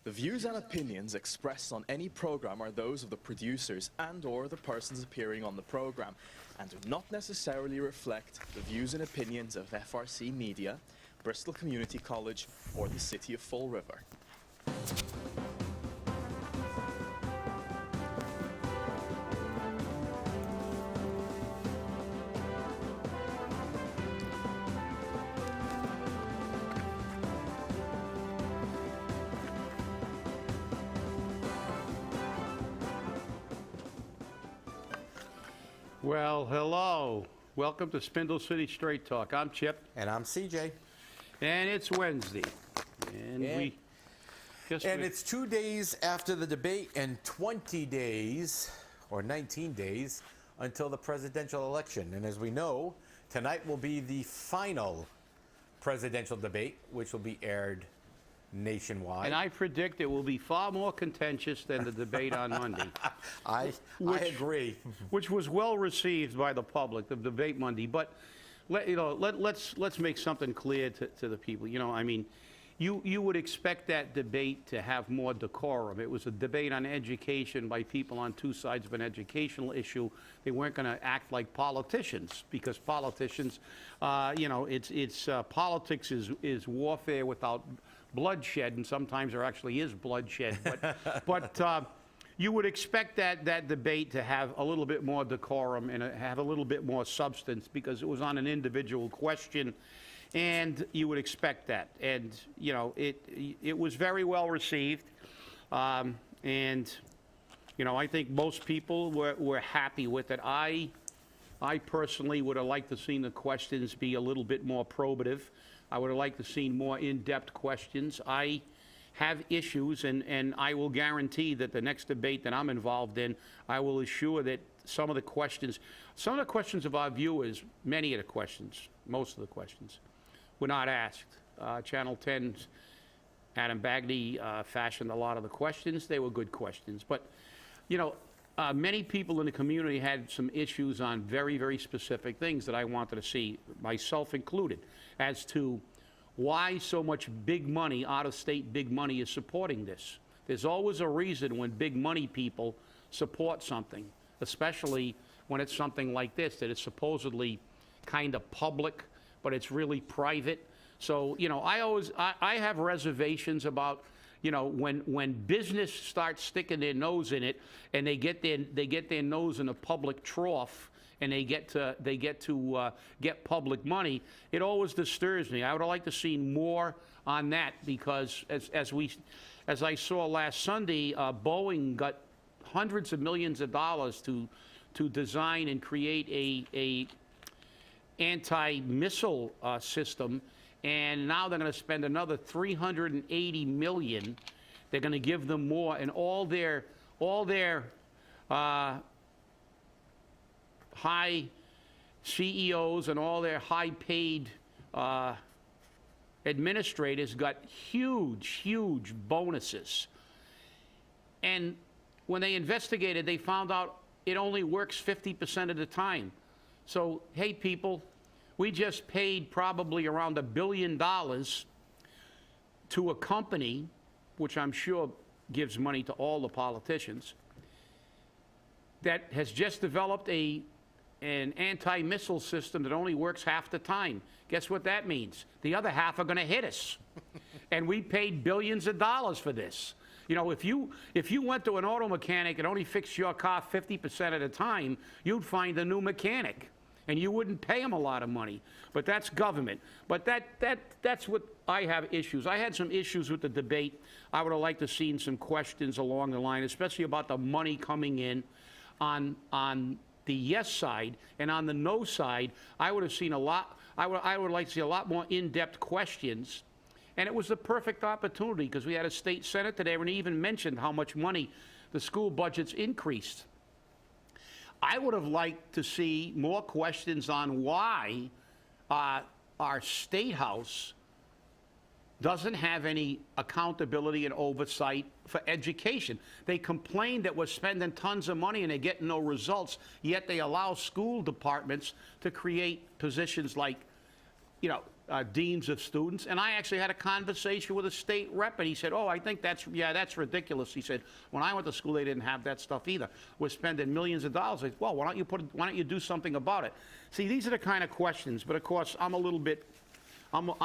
The views and opinions expressed on any program are those of the producers and/or the persons appearing on the program, and do not necessarily reflect the views and opinions of FRC Media, Bristol Community College, or the City of Fall River. Well, hello. Welcome to Spindle City Straight Talk. I'm Chip. And I'm CJ. And it's Wednesday. And it's 2 days after the debate and 20 days, or 19 days, until the presidential election. And as we know, tonight will be the final presidential debate, which will be aired nationwide. And I predict it will be far more contentious than the debate on Monday. I agree. Which was well received by the public, the debate Monday. But let's make something clear to the people. You know, I mean, you would expect that debate to have more decorum. It was a debate on education by people on two sides of an educational issue. They weren't going to act like politicians, because politicians, politics is warfare without bloodshed, and sometimes there actually is bloodshed. But you would expect that debate to have a little bit more decorum and have a little bit more substance, because it was on an individual question, and you would expect that. And you know, it was very well received, and you know, I think most people were happy with it. I personally would have liked to seen the questions be a little bit more probative. I would have liked to see more in-depth questions. I have issues, and I will guarantee that the next debate that I'm involved in, I will assure that some of the questions of our viewers, many of the questions, most of the questions, were not asked. Channel 10's Adam Bagney fashioned a lot of the questions. They were good questions. But, you know, many people in the community had some issues on very, very specific things that I wanted to see, myself included, as to why so much big money, out-of-state big money, is supporting this. There's always a reason when big money people support something, especially when it's something like this, that it's supposedly kind of public, but it's really private. So, you know, I have reservations about, you know, when business starts sticking their nose in it, and they get their nose in a public trough, and they get to get public money, it always disturbs me. I would have liked to see more on that, because as I saw last Sunday, Boeing got hundreds of millions of dollars to design and create a anti-missile system. And now they're going to spend another $380 million. They're going to give them more, and all their high CEOs and all their high-paid administrators got huge bonuses. And when they investigated, they found out it only works 50% of the time. So, hey, people, we just paid probably around $1 billion to a company, which I'm sure gives money to all the politicians, that has just developed an anti-missile system that only works half the time. Guess what that means? The other half are going to hit us. And we paid billions of dollars for this. You know, if you went to an auto mechanic and only fixed your car 50% of the time, you'd find a new mechanic, and you wouldn't pay them a lot of money. But that's government. But that's what I have issues. I had some issues with the debate. I would have liked to have seen some questions along the line, especially about the money coming in on the yes side, and on the no side, I would have seen a lot. I would like to see a lot more in-depth questions. And it was the perfect opportunity, because we had a state senator there, and he even mentioned how much money the school budget's increased. I would have liked to see more questions on why our State House doesn't have any accountability and oversight for education. They complain that we're spending tons of money and they're getting no results, yet they allow school departments to create positions like, you know, deans of students, and I actually had a conversation with a state rep, and he said, oh, I think that's ridiculous. He said, when I went to school, they didn't have that stuff either. We're spending millions of dollars. I said, well, why don't you do something about it? See, these are the kind of questions, but of course, I'm a little bit more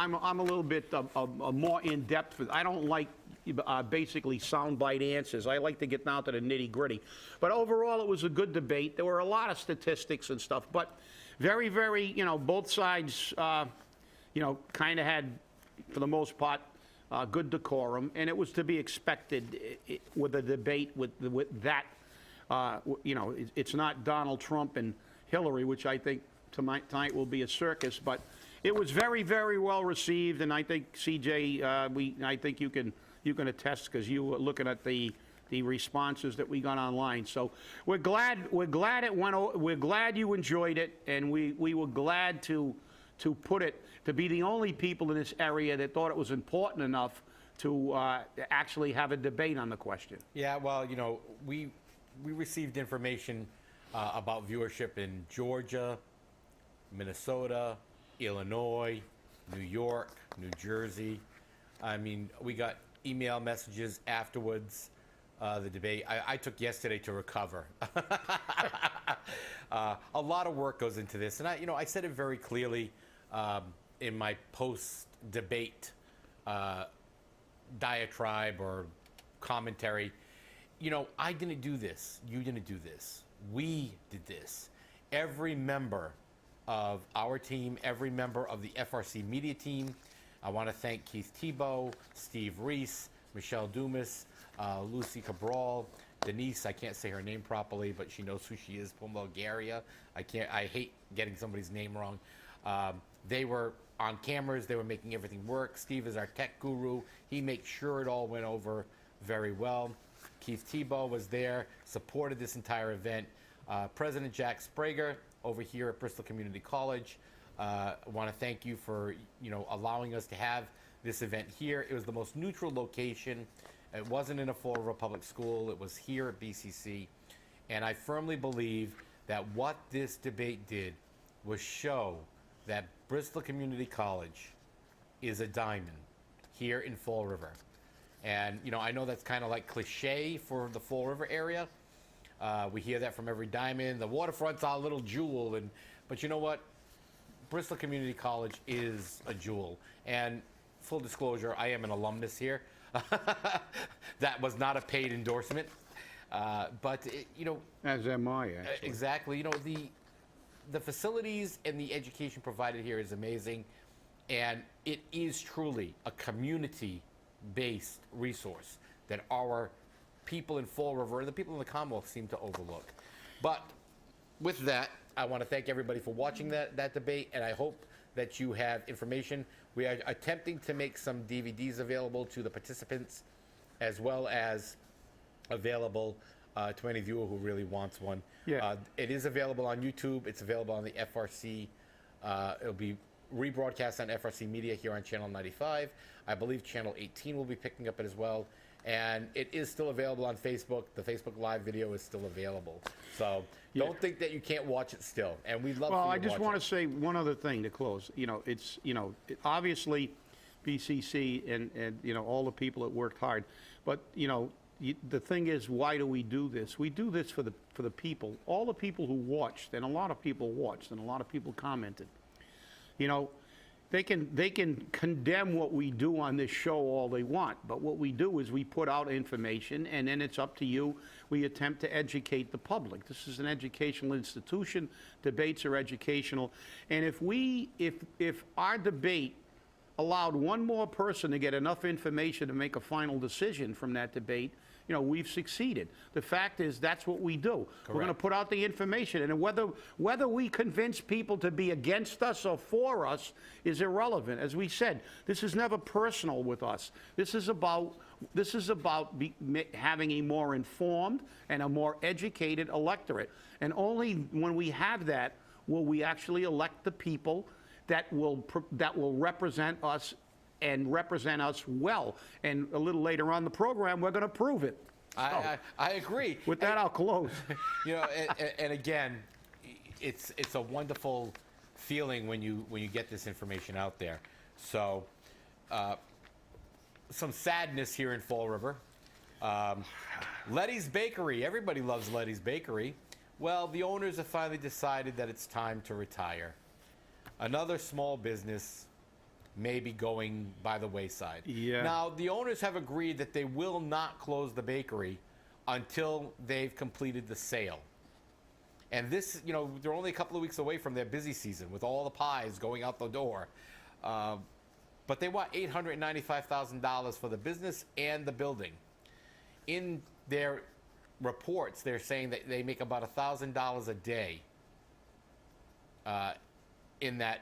in-depth. I don't like basically soundbite answers. I like to get down to the nitty-gritty. But overall, it was a good debate. There were a lot of statistics and stuff, but very, very, both sides, kind of had, for the most part, good decorum, and it was to be expected with a debate with that. It's not Donald Trump and Hillary, which I think tonight will be a circus, but it was very, very well received, and I think, CJ, I think you can attest, because you were looking at the responses that we got online. So we're glad it went. We're glad you enjoyed it, and we were glad to be the only people in this area that thought it was important enough to actually have a debate on the question. Yeah, well, we received information about viewership in Georgia, Minnesota, Illinois, New York, New Jersey. I mean, we got email messages afterwards, the debate. I took yesterday to recover. A lot of work goes into this, and I said it very clearly in my post-debate diatribe or commentary. I didn't do this. You didn't do this. We did this. Every member of our team, every member of the FRC media team. I want to thank Keith Tebow, Steve Reese, Michelle Dumas, Lucy Cabral, Denise, I can't say her name properly, but she knows who she is, Pumulgaria. I hate getting somebody's name wrong. They were on cameras, they were making everything work. Steve is our tech guru. He makes sure it all went over very well. Keith Tebow was there, supported this entire event. President Jack Sprague over here at Bristol Community College. I want to thank you for allowing us to have this event here. It was the most neutral location. It wasn't in a Fall River public school. It was here at BCC. And I firmly believe that what this debate did was show that Bristol Community College is a diamond here in Fall River. And I know that's kind of like cliche for the Fall River area. We hear that from every diamond. The waterfront's our little jewel, but you know what? Bristol Community College is a jewel. And full disclosure, I am an alumnus here. That was not a paid endorsement, but as am I, actually. Exactly. The facilities and the education provided here is amazing, and it is truly a community-based resource that our people in Fall River and the people in the Commonwealth seem to overlook. But with that, I want to thank everybody for watching that debate, and I hope that you have information. We are attempting to make some DVDs available to the participants, as well as available to any viewer who really wants one. Yeah. It is available on YouTube. It's available on the FRC. It'll be rebroadcast on FRC Media here on Channel 95. I believe Channel 18 will be picking up it as well. And it is still available on Facebook. The Facebook Live video is still available. So don't think that you can't watch it still. And we'd love to watch it. Well, I just want to say one other thing to close. It's, obviously BCC and all the people that worked hard. But, the thing is, why do we do this? We do this for the people. All the people who watched, and a lot of people watched, and a lot of people commented. They can condemn what we do on this show all they want, but what we do is we put out information, and then it's up to you. We attempt to educate the public. This is an educational institution. Debates are educational, and if our debate allowed one more person to get enough information to make a final decision from that debate, we've succeeded. The fact is, that's what we do. Correct. We're going to put out the information, and whether we convince people to be against us or for us is irrelevant. As we said, this is never personal with us. This is about having a more informed and a more educated electorate. And only when we have that will we actually elect the people that will represent us and represent us well. And a little later on in the program, we're going to prove it. I agree. With that, I'll close. And again, it's a wonderful feeling when you get this information out there. So, some sadness here in Fall River. Leddy's Bakery. Everybody loves Leddy's Bakery. Well, the owners have finally decided that it's time to retire. Another small business may be going by the wayside. Yeah. Now, the owners have agreed that they will not close the bakery until they've completed the sale. And this, they're only a couple of weeks away from their busy season with all the pies going out the door. But they want $895,000 for the business and the building. In their reports, they're saying that they make about $1,000 a day in that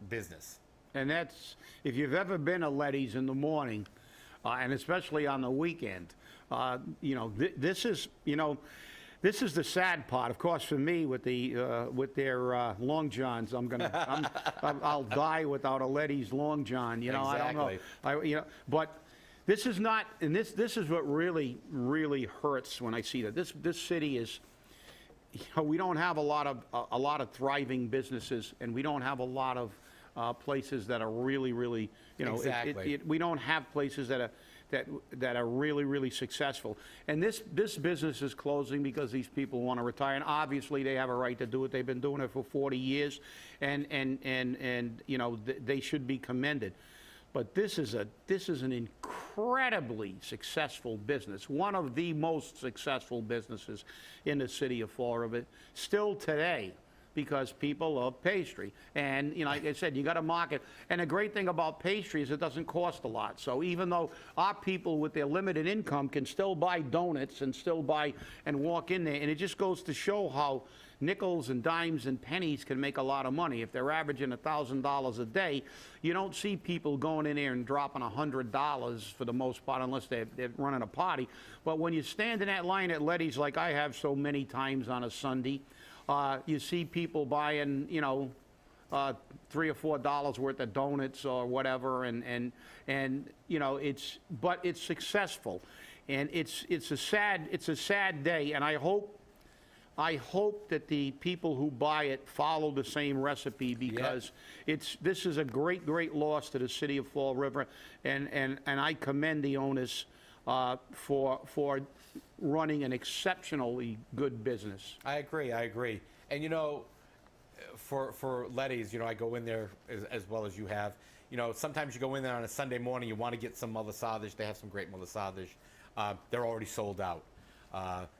business. And that's, if you've ever been to Leddy's in the morning, and especially on the weekend, this is the sad part. Of course, for me, with their Long Johns, I'll die without a Leddy's Long John. Exactly. I don't know. But this is not, and this is what really, really hurts when I see that. This city is, we don't have a lot of thriving businesses, and we don't have a lot of places that are really, really, Exactly. we don't have places that are really, really successful. And this business is closing because these people want to retire, and obviously they have a right to do it. They've been doing it for 40 years, and they should be commended. But this is an incredibly successful business, one of the most successful businesses in the city of Fall River, still today, because people love pastry. And, like I said, you got to market. And the great thing about pastry is it doesn't cost a lot. So even though our people with their limited income can still buy donuts and still buy and walk in there, and it just goes to show how nickels and dimes and pennies can make a lot of money. If they're averaging $1,000 a day, you don't see people going in there and dropping $100 for the most part, unless they're running a party. But when you stand in that line at Leddy's, like I have so many times on a Sunday, you see people buying, $3 or $4 worth of donuts or whatever, and but it's successful, and it's a sad day, and I hope that the people who buy it follow the same recipe, because this is a great loss to the city of Fall River, and I commend the owners for running an exceptionally good business. I agree. And for Leddy's, I go in there as well as you have. Sometimes you go in there on a Sunday morning, you want to get some malasadish. They have some great malasadish. They're already sold out.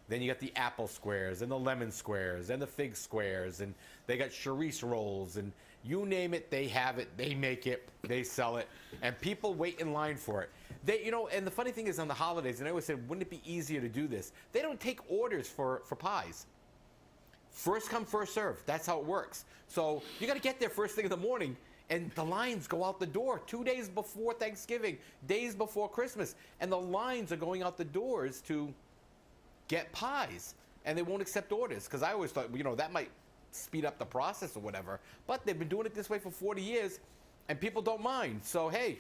Then you got the apple squares and the lemon squares and the fig squares, and they got chorizo rolls, and you name it, they have it, they make it, they sell it, and people wait in line for it. And the funny thing is, on the holidays, and I always said, wouldn't it be easier to do this? They don't take orders for pies. First come, first serve. That's how it works. So you got to get there first thing in the morning, and the lines go out the door 2 days before Thanksgiving, days before Christmas, and the lines are going out the doors to get pies, and they won't accept orders, because I always thought, that might speed up the process or whatever, but they've been doing it this way for 40 years, and people don't mind. So, hey,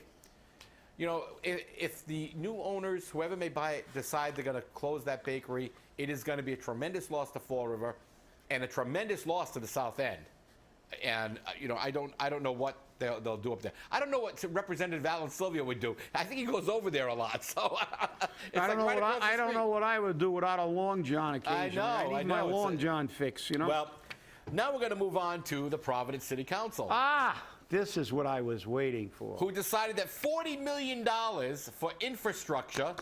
if the new owners, whoever may buy it, decide they're going to close that bakery, it is going to be a tremendous loss to Fall River and a tremendous loss to the South End. And, I don't know what they'll do up there. I don't know what Representative Alan Sylvia would do. I think he goes over there a lot. So I don't know what I would do without a Long John occasionally. I need know. my Long John fix, Well, now we're going to move on to the Providence City Council. This is what I was waiting for. Who decided that $40 million for infrastructure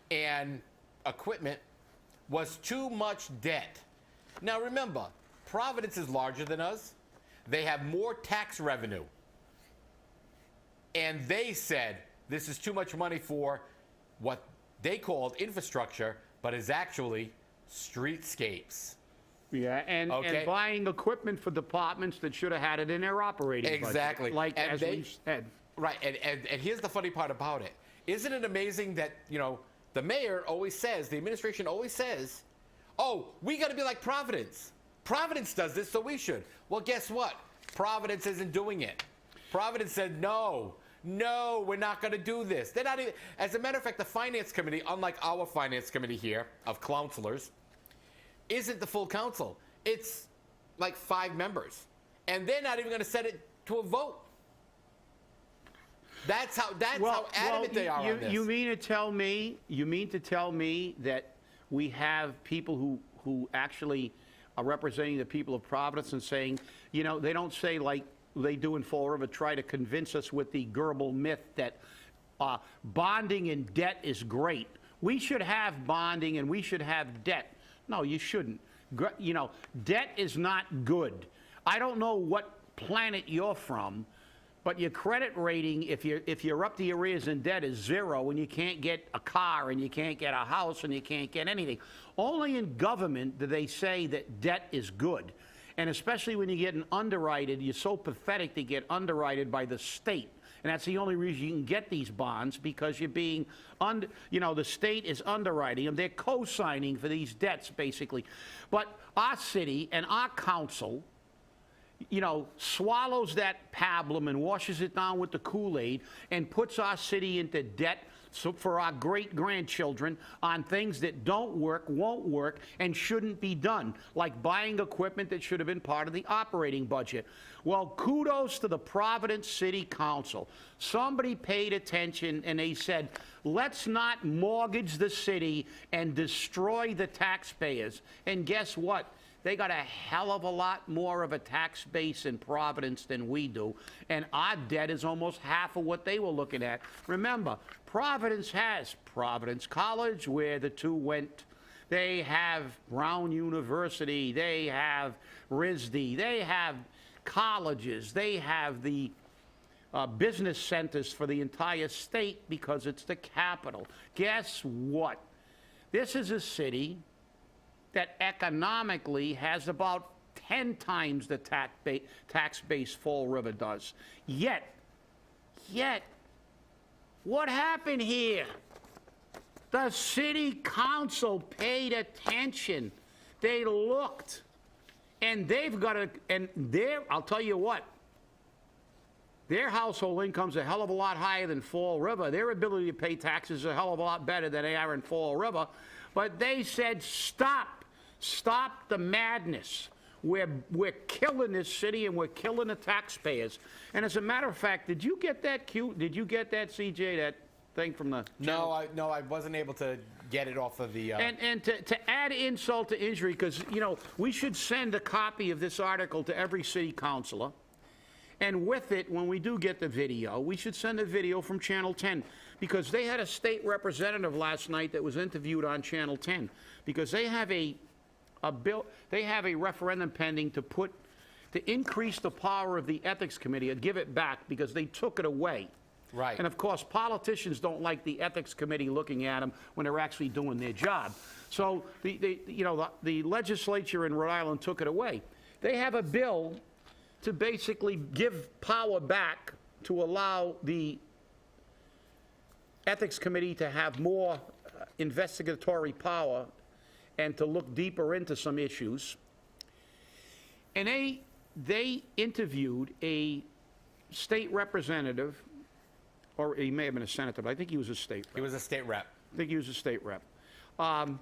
and equipment was too much debt. Now remember, Providence is larger than us. They have more tax revenue. And they said this is too much money for what they called infrastructure, but is actually streetscapes. Yeah, and buying equipment for departments that should have had it in their operating budget. Exactly. Like, and as we said. Right, and here's the funny part about it. Isn't it amazing that, the mayor always says, the administration always says, oh, we got to be like Providence. Providence does this, so we should. Well, guess what? Providence isn't doing it. Providence said, no, we're not going to do this. They're not even, as a matter of fact, the finance committee, unlike our finance committee here of counselors, isn't the full council. It's like 5 members. And they're not even going to set it to a vote. That's how adamant they are on this. You mean to tell me that we have people who actually are representing the people of Providence and saying, you know, they don't say like they do in Fall River, try to convince us with the Goebbels myth that bonding and debt is great. We should have bonding and we should have debt. No, you shouldn't. You know, debt is not good. I don't know what planet you're from, but your credit rating, if you're up to your ears in debt, is 0, and you can't get a car, and you can't get a house, and you can't get anything. Only in government do they say that debt is good. And especially when you get underwritten, you're so pathetic to get underwritten by the state. And that's the only reason you can get these bonds, because you're being, you know, the state is underwriting them. They're co-signing for these debts, basically. But our city and our council, you know, swallows that pablum and washes it down with the Kool-Aid and puts our city into debt for our great-grandchildren on things that don't work, won't work, and shouldn't be done, like buying equipment that should have been part of the operating budget. Well, kudos to the Providence City Council. Somebody paid attention and they said, let's not mortgage the city and destroy the taxpayers. And guess what? They got a hell of a lot more of a tax base in Providence than we do, and our debt is almost half of what they were looking at. Remember, Providence has Providence College, where the two went. They have Brown University. They have RISD. They have colleges. They have the business centers for the entire state because it's the capital. Guess what? This is a city that economically has about 10 times the tax base Fall River does. Yet, what happened here? The city council paid attention. They looked, and they've got a, and I'll tell you what, their household income's a hell of a lot higher than Fall River. Their ability to pay taxes is a hell of a lot better than they are in Fall River. But they said, stop the madness. We're killing this city and we're killing the taxpayers. And as a matter of fact, did you get that, CJ, that thing from the channel? No, I wasn't able to get it off of the... And to add insult to injury, because, you know, we should send a copy of this article to every city councilor. And with it, when we do get the video, we should send a video from Channel 10, because they had a state representative last night that was interviewed on Channel 10, because they have a bill, they have a referendum pending to increase the power of the Ethics Committee and give it back because they took it away. Right. And of course, politicians don't like the Ethics Committee looking at them when they're actually doing their job. So the legislature in Rhode Island took it away. They have a bill to basically give power back to allow the Ethics Committee to have more investigatory power and to look deeper into some issues. And they interviewed a state representative, or he may have been a senator, but I think he was a state rep. He was a state rep. I think he was a state rep. And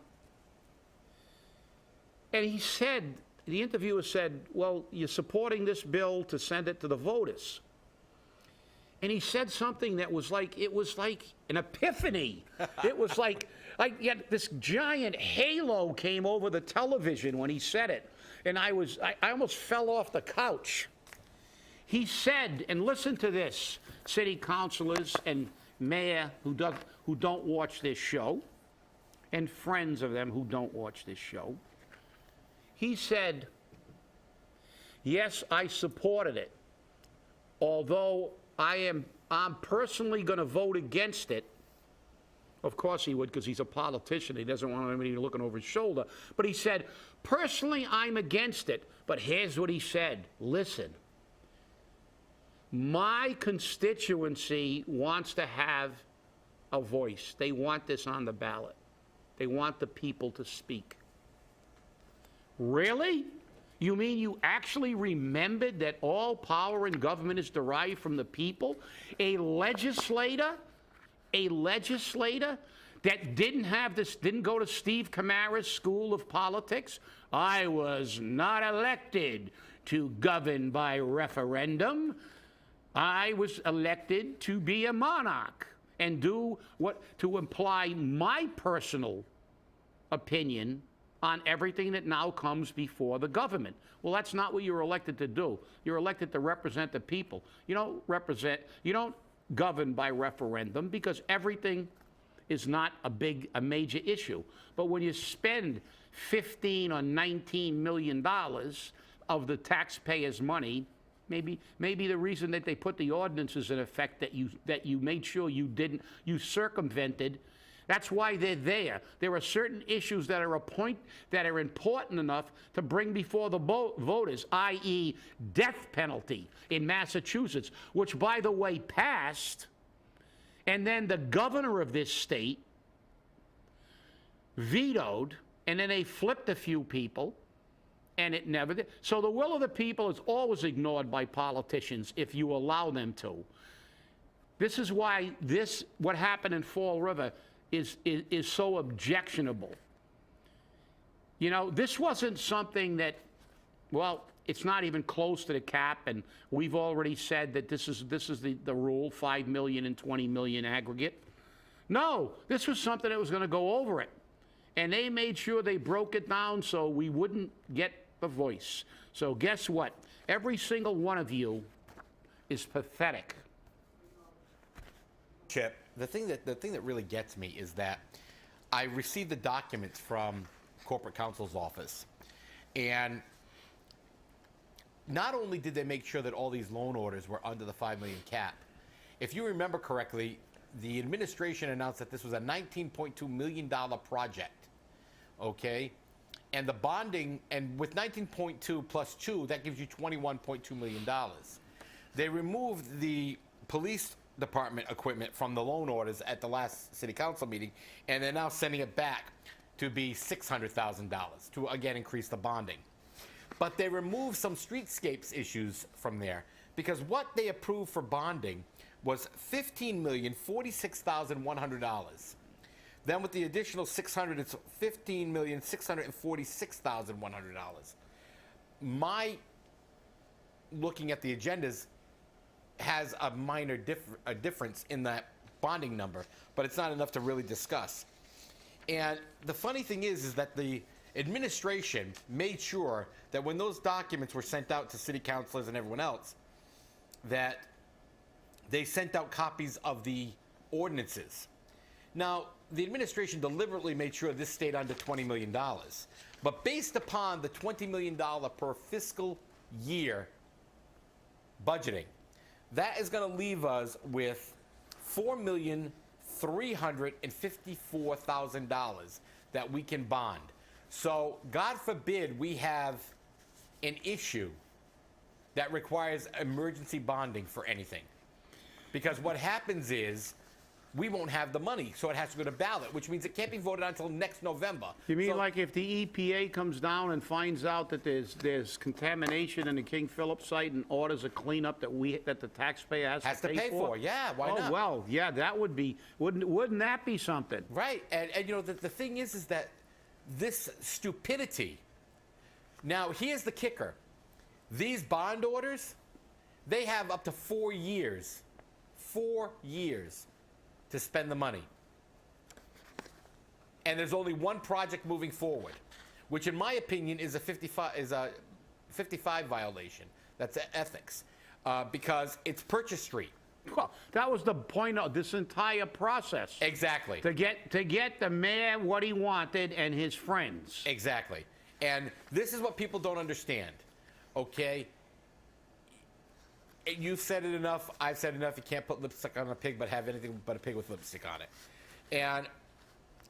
he said, the interviewer said, well, you're supporting this bill to send it to the voters. And he said something that was like, it was like an epiphany. It was like this giant halo came over the television when he said it. And I almost fell off the couch. He said, and listen to this, city councilors and mayor who don't watch this show, and friends of them who don't watch this show. He said, yes, I supported it, although I'm personally going to vote against it. Of course he would, because he's a politician. He doesn't want anybody looking over his shoulder. But he said, personally, I'm against it. But here's what he said. Listen, my constituency wants to have a voice. They want this on the ballot. They want the people to speak. Really? You mean you actually remembered that all power in government is derived from the people? A legislator that didn't go to Steve Camara's School of Politics? I was not elected to govern by referendum. I was elected to be a monarch and to imply my personal opinion on everything that now comes before the government. Well, that's not what you're elected to do. You're elected to represent the people. You don't govern by referendum, because everything is not a major issue. But when you spend $15 or $19 million of the taxpayers' money, maybe the reason that they put the ordinances in effect that you made sure you circumvented. That's why they're there. There are certain issues that are important enough to bring before the voters, i.e. death penalty in Massachusetts, which, by the way, passed. And then the governor of this state vetoed, and then they flipped a few people, and it never did. So the will of the people is always ignored by politicians if you allow them to. This is why what happened in Fall River is so objectionable. You know, this wasn't something that, well, it's not even close to the cap, and we've already said that this is the rule, 5 million and 20 million aggregate. No, this was something that was going to go over it. And they made sure they broke it down so we wouldn't get the voice. So guess what? Every single one of you is pathetic. Chip, the thing that really gets me is that I received the documents from corporate counsel's office, and not only did they make sure that all these loan orders were under the 5 million cap, if you remember correctly, the administration announced that this was a $19.2 million project, okay? And the bonding, and with 19.2 plus 2, that gives you $21.2 million. They removed the police department equipment from the loan orders at the last city council meeting, and they're now sending it back to be $600,000 to again increase the bonding. But they removed some streetscapes issues from there, because what they approved for bonding was $15,046,100. Then with the additional $600, it's $15,646,100. My looking at the agendas has a minor difference in that bonding number, but it's not enough to really discuss. And the funny thing is that the administration made sure that when those documents were sent out to city councilors and everyone else, that they sent out copies of the ordinances. Now, the administration deliberately made sure this stayed under $20 million. But based upon the $20 million per fiscal year budgeting, that is going to leave us with $4,354,000 that we can bond. So, God forbid we have an issue that requires emergency bonding for anything. Because what happens is we won't have the money, so it has to go to ballot, which means it can't be voted on until next November. You mean like if the EPA comes down and finds out that there's contamination in the King Philip site and orders a cleanup that the taxpayer has to pay for? Yeah, why not? Oh, well, yeah, that would be, wouldn't that be something? Right, and you know, the thing is that this stupidity, now here's the kicker. These bond orders, they have up to 4 years to spend the money. And there's only one project moving forward, which in my opinion is a 55 violation. That's ethics, because it's Purchase Street. Well, that was the point of this entire process. Exactly. To get the mayor what he wanted and his friends. Exactly. And this is what people don't understand, okay? You've said it enough, I've said enough. You can't put lipstick on a pig but have anything but a pig with lipstick on it. And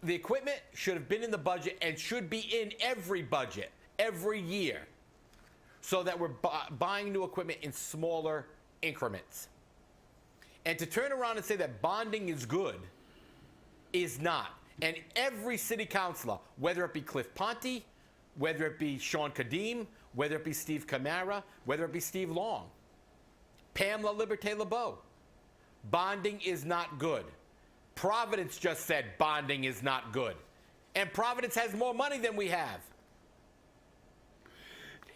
the equipment should have been in the budget and should be in every budget, every year, so that we're buying new equipment in smaller increments. And to turn around and say that bonding is good is not. And every city councilor, whether it be Cliff Ponte, whether it be Sean Kadim, whether it be Steve Camara, whether it be Steve Long, Pamela Liberté-LeBeau, bonding is not good. Providence just said bonding is not good. And Providence has more money than we have.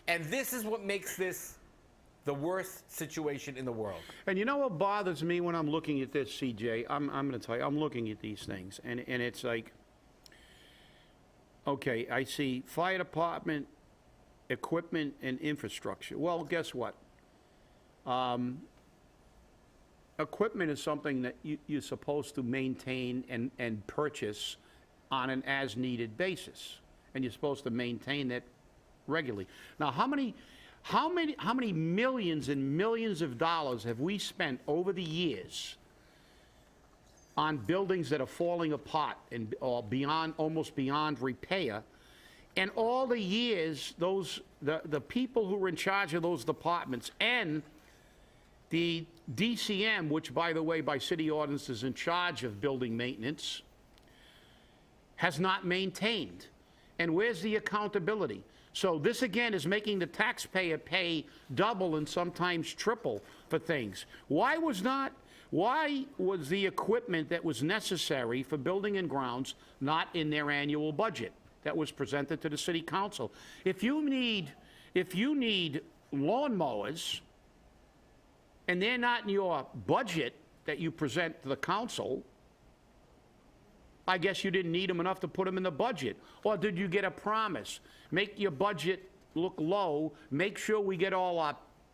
And this is what makes this the worst situation in the world. And you know what bothers me when I'm looking at this, CJ? I'm going to tell you, I'm looking at these things, and it's like, okay, I see fire department, equipment, and infrastructure. Well, guess what? Equipment is something that you're supposed to maintain and purchase on an as-needed basis, and you're supposed to maintain that regularly. Now, how many millions and millions of dollars have we spent over the years on buildings that are falling apart and or almost beyond repair? And all the years, the people who were in charge of those departments and the DCM, which, by the way, by city ordinance is in charge of building maintenance, has not maintained. And where's the accountability? So this, again, is making the taxpayer pay double and sometimes triple for things. Why was the equipment that was necessary for building and grounds not in their annual budget that was presented to the city council? If you need lawnmowers and they're not in your budget that you present to the council, I guess you didn't need them enough to put them in the budget. Or did you get a promise? Make your budget look low, make sure we get all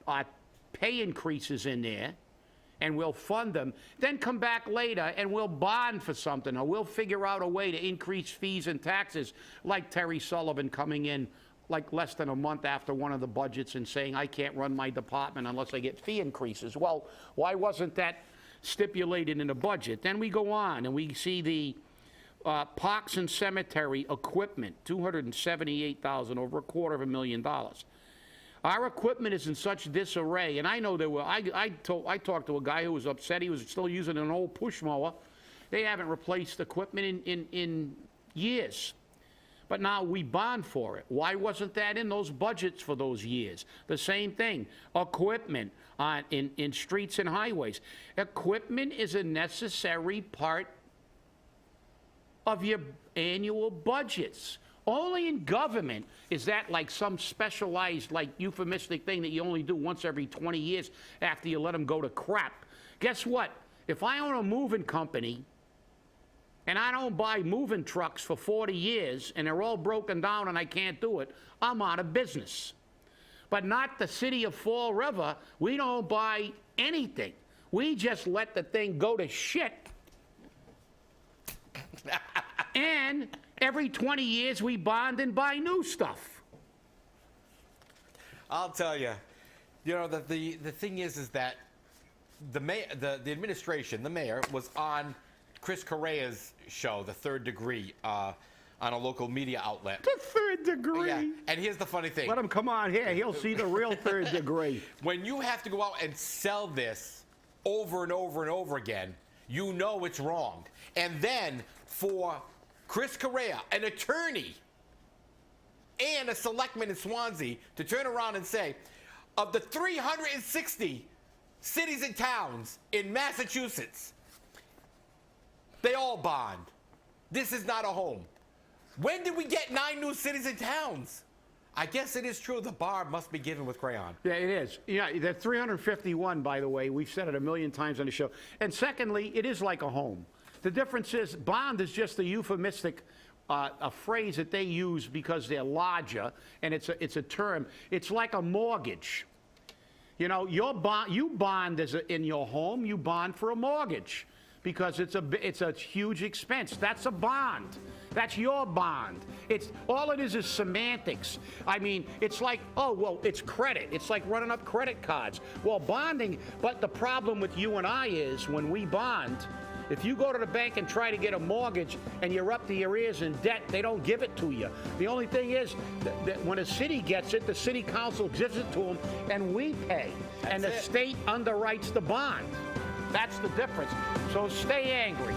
our pay increases in there, and we'll fund them. Then come back later and we'll bond for something, or we'll figure out a way to increase fees and taxes, like Terry Sullivan coming in like less than a month after one of the budgets and saying, I can't run my department unless I get fee increases. Well, why wasn't that stipulated in the budget? Then we go on and we see the parks and cemetery equipment, $278,000, over $250,000. Our equipment is in such disarray, and I know there were, I talked to a guy who was upset he was still using an old push mower. They haven't replaced equipment in years. But now we bond for it. Why wasn't that in those budgets for those years? The same thing, equipment in streets and highways. Equipment is a necessary part of your annual budgets. Only in government is that like some specialized, like euphemistic thing that you only do once every 20 years after you let them go to crap. Guess what? If I own a moving company and I don't buy moving trucks for 40 years and they're all broken down and I can't do it, I'm out of business. But not the city of Fall River. We don't buy anything. We just let the thing go to shit. And every 20 years we bond and buy new stuff. I'll tell you, the thing is that the administration, the mayor, was on Chris Correa's show, The Third Degree, on a local media outlet. The Third Degree. Yeah. And here's the funny thing. Let him come on here. He'll see the real Third Degree. When you have to go out and sell this over and over and over again, you know it's wrong. And then for Chris Correa, an attorney, and a selectman in Swansea, to turn around and say, of the 360 cities and towns in Massachusetts, they all bond. This is not a home. When did we get 9 new cities and towns? I guess it is true the bar must be given with crayon. Yeah, it is. Yeah, the 351, by the way, we've said it a million times on the show. And secondly, it is like a home. The difference is bond is just a euphemistic a phrase that they use because they're larger, and it's a term. It's like a mortgage. You know, you bond in your home, you bond for a mortgage because it's a huge expense. That's a bond. That's your bond. All it is semantics. I mean, it's like, oh, well, it's credit. It's like running up credit cards. Well, bonding, but the problem with you and I is when we bond, if you go to the bank and try to get a mortgage and you're up to your ears in debt, they don't give it to you. The only thing is that when a city gets it, the city council gives it to them and we pay. And the state underwrites the bond. That's the difference. So stay angry.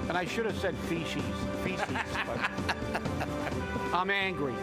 And I should have said feces, but I'm angry.